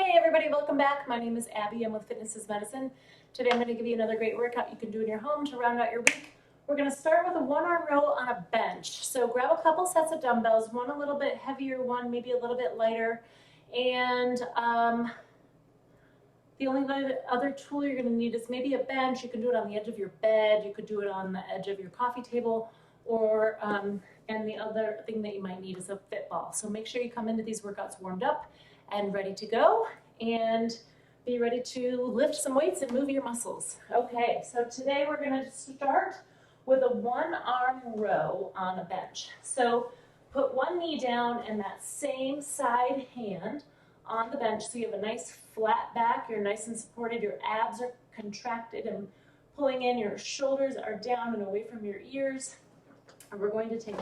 Hey everybody, welcome back. My name is Abby. I'm with Fitness is Medicine. Today I'm going to give you another great workout you can do in your home to round out your week. We're going to start with a one-arm row on a bench. So grab a couple sets of dumbbells, one a little bit heavier, one maybe a little bit lighter. And the only other tool you're going to need is maybe a bench. You can do it on the edge of your bed. You could do it on the edge of your coffee table. Or and the other thing that you might need is a fit ball. So make sure you come into these workouts warmed up and ready to go, and be ready to lift some weights and move your muscles. Okay, so today we're going to start with a one-arm row on a bench. So put one knee down and that same side hand on the bench so you have a nice flat back, you're nice and supported, your abs are contracted and pulling in, your shoulders are down and away from your ears. And we're going to take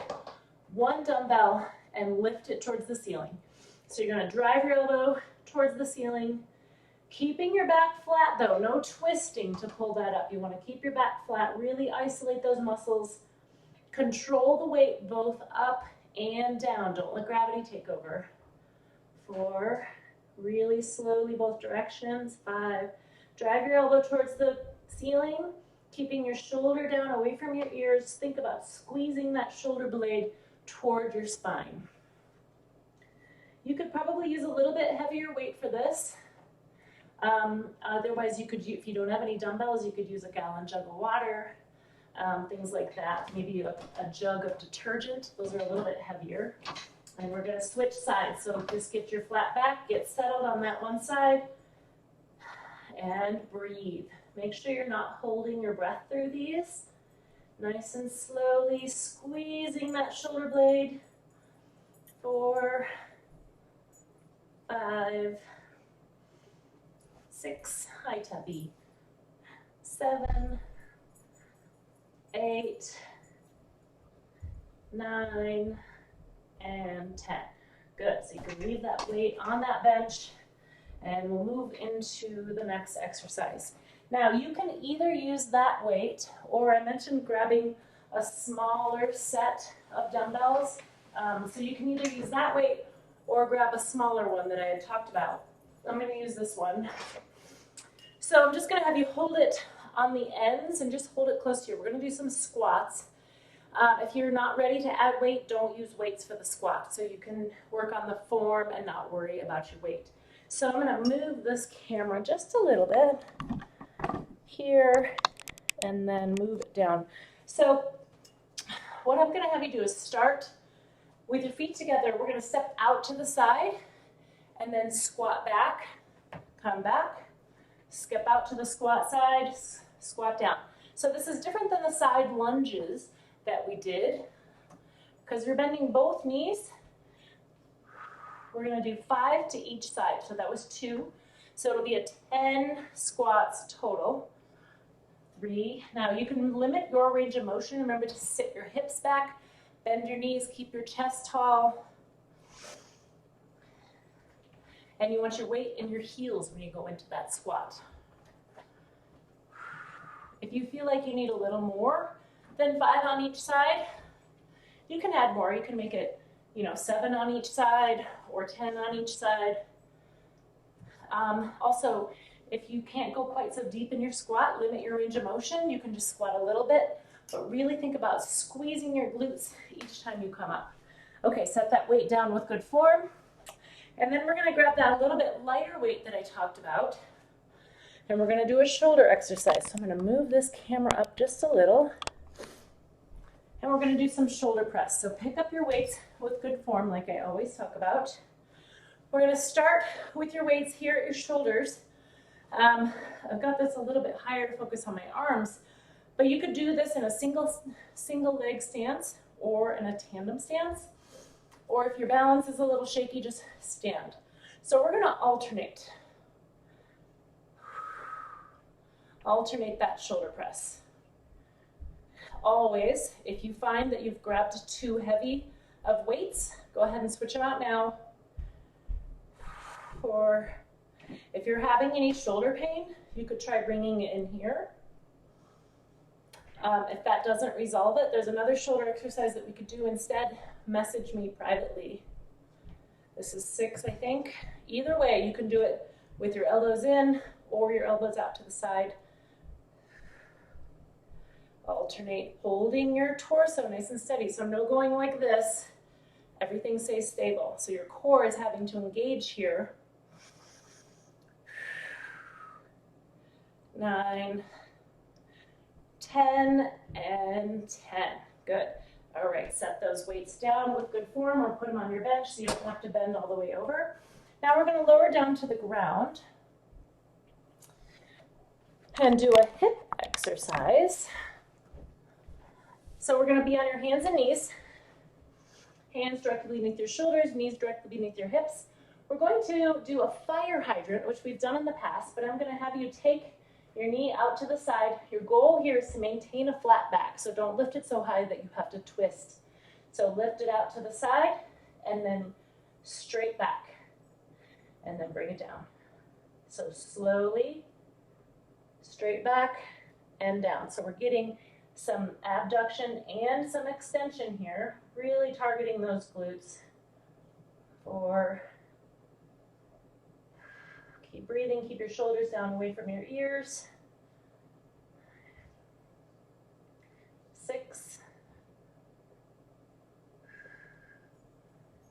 one dumbbell and lift it towards the ceiling. So you're going to drive your elbow towards the ceiling, keeping your back flat though, no twisting to pull that up. You want to keep your back flat, really isolate those muscles, control the weight both up and down. Don't let gravity take over. 4, really slowly both directions. 5, drive your elbow towards the ceiling, keeping your shoulder down away from your ears. Think about squeezing that shoulder blade toward your spine. You could probably use a little bit heavier weight for this. Otherwise, you could, if you don't have any dumbbells, you could use a gallon jug of water, things like that. Maybe a jug of detergent. Those are a little bit heavier. And we're going to switch sides. So just get your flat back, get settled on that one side, and breathe. Make sure you're not holding your breath through these. Nice and slowly squeezing that shoulder blade. 4, 5, 6, hi Tuppy, 7, 8, 9, and 10. Good, so you can leave that weight on that bench and we'll move into the next exercise. Now you can either use that weight, or I mentioned grabbing a smaller set of dumbbells. So you can either use that weight or grab a smaller one that I had talked about. I'm going to use this one. So I'm just going to have you hold it on the ends and just hold it close to you. We're going to do some squats. If you're not ready to add weight, don't use weights for the squat. So you can work on the form and not worry about your weight. So I'm going to move this camera just a little bit here and then move it down. So what I'm going to have you do is start with your feet together. We're going to step out to the side and then squat back, come back, skip out to the squat side, squat down. So this is different than the side lunges that we did because you're bending both knees. We're going to do 5 to each side. So that was 2. So it'll be a 10 squats total. 3. Now you can limit your range of motion. Remember to sit your hips back, bend your knees, keep your chest tall. And you want your weight in your heels when you go into that squat. If you feel like you need a little more than 5 on each side, you can add more. You can make it, 7 on each side or 10 on each side. Also, if you can't go quite so deep in your squat, limit your range of motion. You can just squat a little bit, but really think about squeezing your glutes each time you come up. Okay, set that weight down with good form. And then we're going to grab that little bit lighter weight that I talked about. And we're going to do a shoulder exercise. So I'm going to move this camera up just a little. And we're going to do some shoulder press. So pick up your weights with good form like I always talk about. We're going to start with your weights here at your shoulders. I've got this a little bit higher to focus on my arms, but you could do this in a single leg stance or in a tandem stance, or if your balance is a little shaky, just stand. So we're going to alternate that shoulder press. Always, if you find that you've grabbed too heavy of weights, go ahead and switch them out now. Or if you're having any shoulder pain, you could try bringing it in here. If that doesn't resolve it, there's another shoulder exercise that we could do instead. Message me privately. This is 6, I think. Either way, you can do it with your elbows in or your elbows out to the side. Alternate holding your torso nice and steady. So no going like this. Everything stays stable. So your core is having to engage here. 9, 10, and 10. Good. All right, set those weights down with good form or put them on your bench so you don't have to bend all the way over. Now we're going to lower down to the ground and do a hip exercise. So we're going to be on your hands and knees. Hands directly beneath your shoulders, knees directly beneath your hips. We're going to do a fire hydrant, which we've done in the past, but I'm going to have you take your knee out to the side. Your goal here is to maintain a flat back, so don't lift it so high that you have to twist. So lift it out to the side and then straight back and then bring it down. So slowly, straight back and down. So we're getting some abduction and some extension here, really targeting those glutes. 4, keep breathing, keep your shoulders down away from your ears. 6,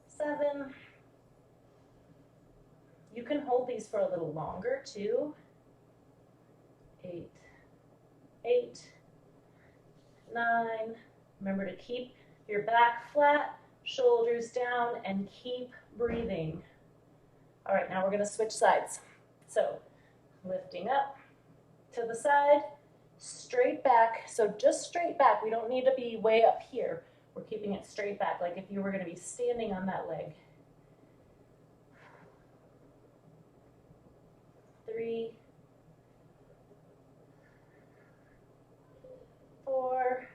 7. You can hold these for a little longer too. 8, 9. Remember to keep your back flat, shoulders down, and keep breathing. All right, now we're going to switch sides. So lifting up to the side, straight back. So just straight back. We don't need to be way up here. We're keeping it straight back, like if you were going to be standing on that leg. 3, 4.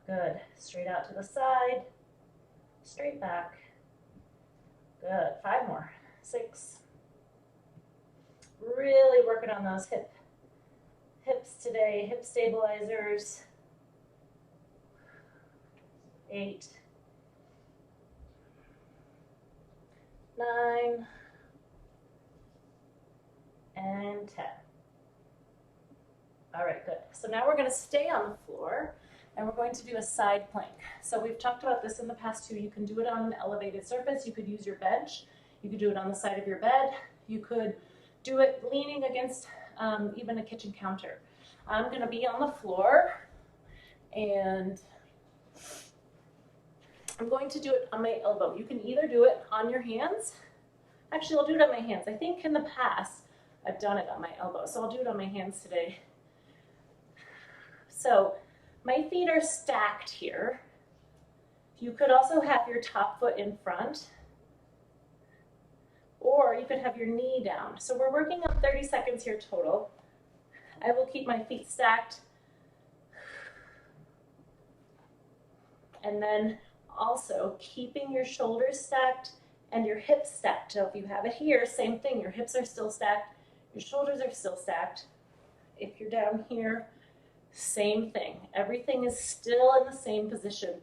Good. Straight out to the side, straight back. Good. 5 more. 6. Really working on those hips today, hip stabilizers. 8, 9, and 10. All right, good. So now we're going to stay on the floor and we're going to do a side plank. So we've talked about this in the past too. You can do it on an elevated surface. You could use your bench. You could do it on the side of your bed. You could do it leaning against even a kitchen counter. I'm going to be on the floor and I'm going to do it on my elbow. You can either do it on your hands. Actually, I'll do it on my hands. I think in the past I've done it on my elbow, so I'll do it on my hands today. So my feet are stacked here. You could also have your top foot in front, or you could have your knee down. So we're working on 30 seconds here total. I will keep my feet stacked. And then also keeping your shoulders stacked and your hips stacked. So if you have it here, same thing. Your hips are still stacked. Your shoulders are still stacked. If you're down here, same thing. Everything is still in the same position.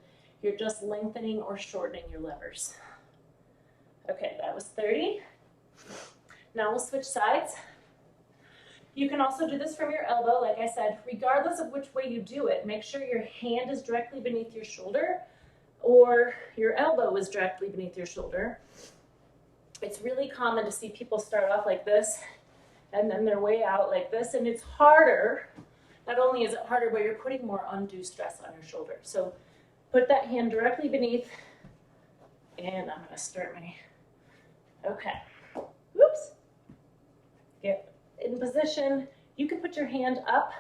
You're just lengthening or shortening your levers. Okay, that was 30. Now we'll switch sides. You can also do this from your elbow, like I said, regardless of which way you do it. Make sure your hand is directly beneath your shoulder or your elbow is directly beneath your shoulder. It's really common to see people start off like this and then their way out like this, and it's harder. Not only is it harder, but you're putting more undue stress on your shoulder. So put that hand directly beneath, and I'm going to start my, okay. Whoops. Get in position. You can put your hand up,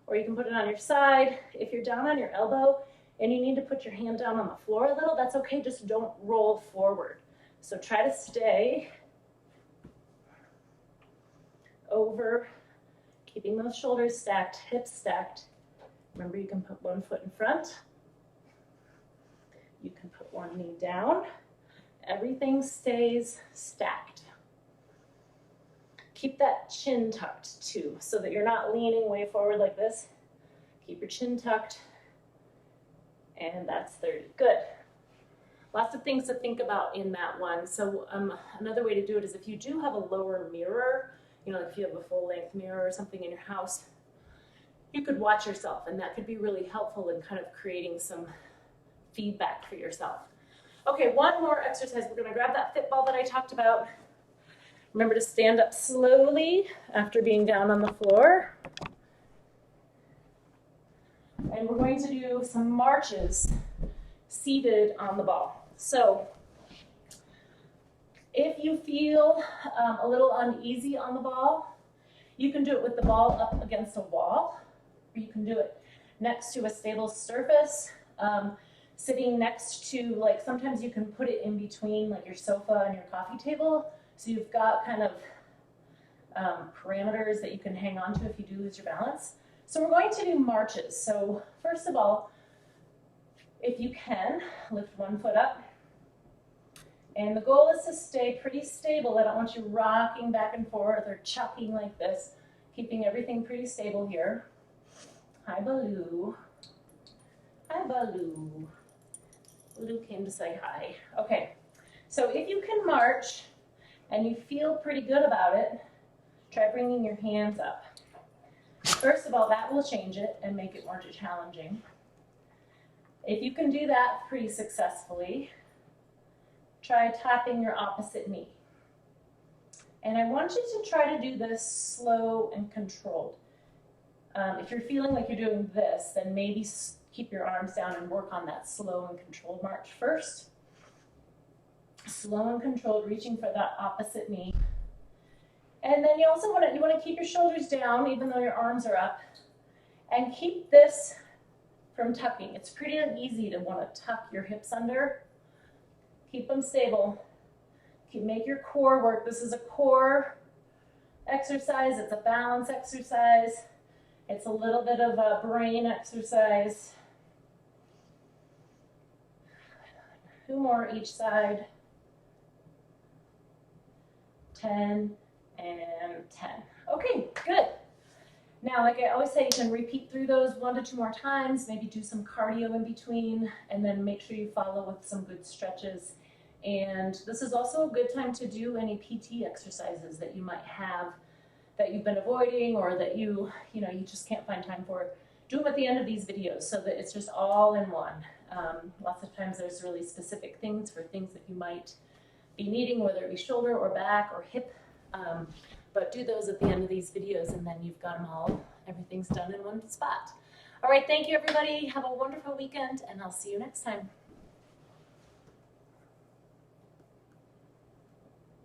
or you can put it on your side. If you're down on your elbow and you need to put your hand down on the floor a little, that's okay. Just don't roll forward. So try to stay over, keeping those shoulders stacked, hips stacked. Remember, you can put one foot in front. You can put one knee down. Everything stays stacked. Keep that chin tucked too, so that you're not leaning way forward like this. Keep your chin tucked. And that's 30. Good. Lots of things to think about in that one. So another way to do it is if you do have a lower mirror, you know, if you have a full-length mirror or something in your house, you could watch yourself, and that could be really helpful in kind of creating some feedback for yourself. Okay, one more exercise. We're gonna grab that fit ball that I talked about. Remember to stand up slowly after being down on the floor. And we're going to do some marches seated on the ball. So if you feel a little uneasy on the ball, you can do it with the ball up against a wall, or you can do it next to a stable surface, sitting next to, like, sometimes you can put it in between like your sofa and your coffee table, so you've got kind of parameters that you can hang on to if you do lose your balance. So we're going to do marches. So first of all, if you can, lift one foot up. And the goal is to stay pretty stable. I don't want you rocking back and forth or chucking like this. Keeping everything pretty stable here. Hi, Baloo. Hi, Baloo. Baloo came to say hi. Okay, so if you can march and you feel pretty good about it, try bringing your hands up. First of all, that will change it and make it more challenging. If you can do that pretty successfully, try tapping your opposite knee. And I want you to try to do this slow and controlled. If you're feeling like you're doing this, then maybe keep your arms down and work on that slow and controlled march first. Slow and controlled, reaching for that opposite knee. And then you also want to keep your shoulders down even though your arms are up. And keep this from tucking. It's pretty easy to want to tuck your hips under. Keep them stable. Make your core work. This is a core exercise. It's a balance exercise. It's a little bit of a brain exercise. 2 more each side. 10 and 10. Okay, good. Now, like I always say, you can repeat through those 1 to 2 more times, maybe do some cardio in between, and then make sure you follow with some good stretches. And this is also a good time to do any PT exercises that you might have that you've been avoiding or that you just can't find time for. Do them at the end of these videos so that it's just all in one. Lots of times there's really specific things for things that you might be needing, whether it be shoulder or back or hip. But do those at the end of these videos and then you've got them all. Everything's done in one spot. All right, thank you everybody. Have a wonderful weekend and I'll see you next time.